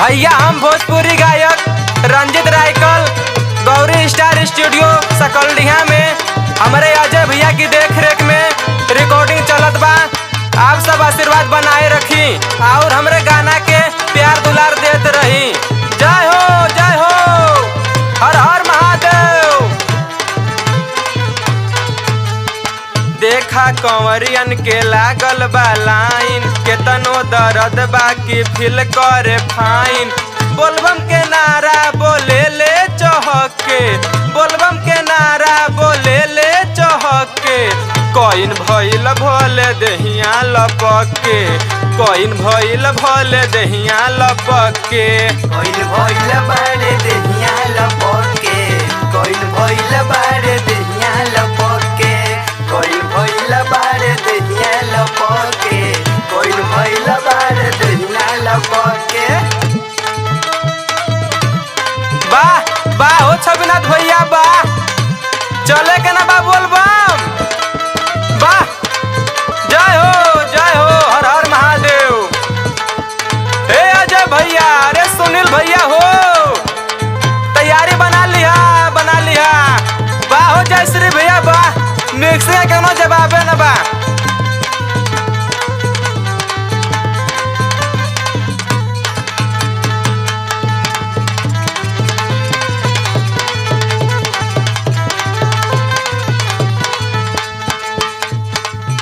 भैया हम भोजपुरी गायक रंजित रायकल गौरी स्टार स्टूडियो सकलडीहा में हमारे अजय भैया की देखरेख में रिकॉर्डिंग चलत बा। आप सब आशीर्वाद बनाए रखी और हमरे गाना के प्यार दुलार देते रही। जय हो हर हर महादेव। देखा कंवरियन के लागल बा लाइन, केतनो दर्द बाकी फील करे फाइन। बोलबम के नारा बोले ले चहके, बोलबम के नारा बोले ले चहके। कोइन भइल भोले दहिया लपके, कोइन भइल भोले दहिया लपके। कोइन भइल बारे दहिया लपके, कोइन भइल बारे दहिया लपके, कोइन भइल बारे दहिया लपके, कोइन भइल बारे दहिया लपके। वाह वाह हो छबिनाथ भैया वाह, चले के ना बा बोलबम। वाह जय हो हर हर महादेव। हे अजय भैया, अरे सुनील भैया हो, तैयारी बना लिया। वाह हो जय श्री भैया वाह, मिक्सिंग के कोनो जवाबे ना बा।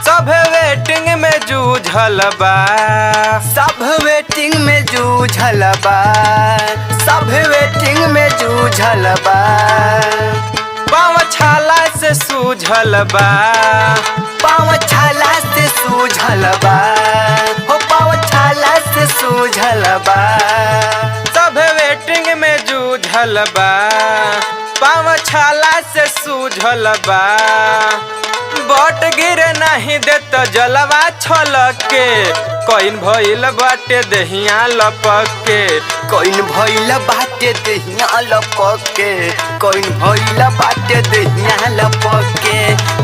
सब वेटिंग में जूझल बा, सब वेटिंग में जूझल बा, सब वेटिंग में जूझल बा। पाँव छाला से सूझल बा, पाँव छाला से सूझल बा, हो पाँव छाला से सूझल बा। सब वेटिंग में जूझल बा, पाँव छाला से सूझल बा। बट गिरे नहीं देत जलवा छलके, कोइन भइल बाटे दहिया लपके। कोइन भइल बाटे दहिया लपके, कोइन भइल बाटे दहिया लपके,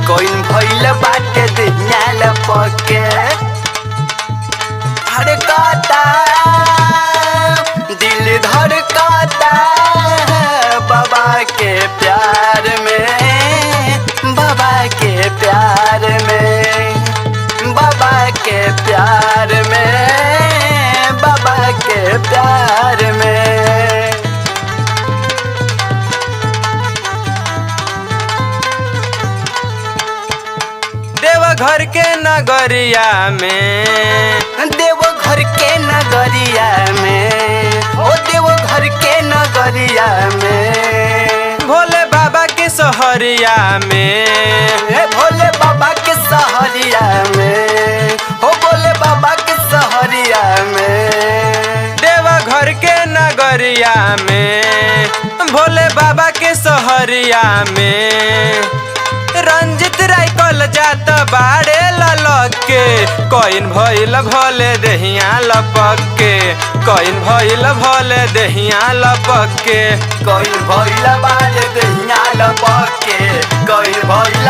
कोइन भइल बाटे दहिया लपके। धड़काता दिल धड़काता बाबा के प्यार में, बाबा के प्यार में, बाबा के प्यार में, बाबा के प्यार में। देवघर के नगरिया में, देवघर के नगरिया में, ओ देवघर के नगरिया में। भोले बाबा के सहरिया में, हे भोले बाबा के सहरिया में, हो भोले बाबा के सहरिया में। देवघर के नगरिया में, भोले बाबा के सहरिया में। रंजित रायकल जात बाड़े ललके, कोइन भइल भोले दहिया लपके, कोइन भइल भोले दहिया लपके। कोइन भइल बारे दहिया लपके, कोइन भइल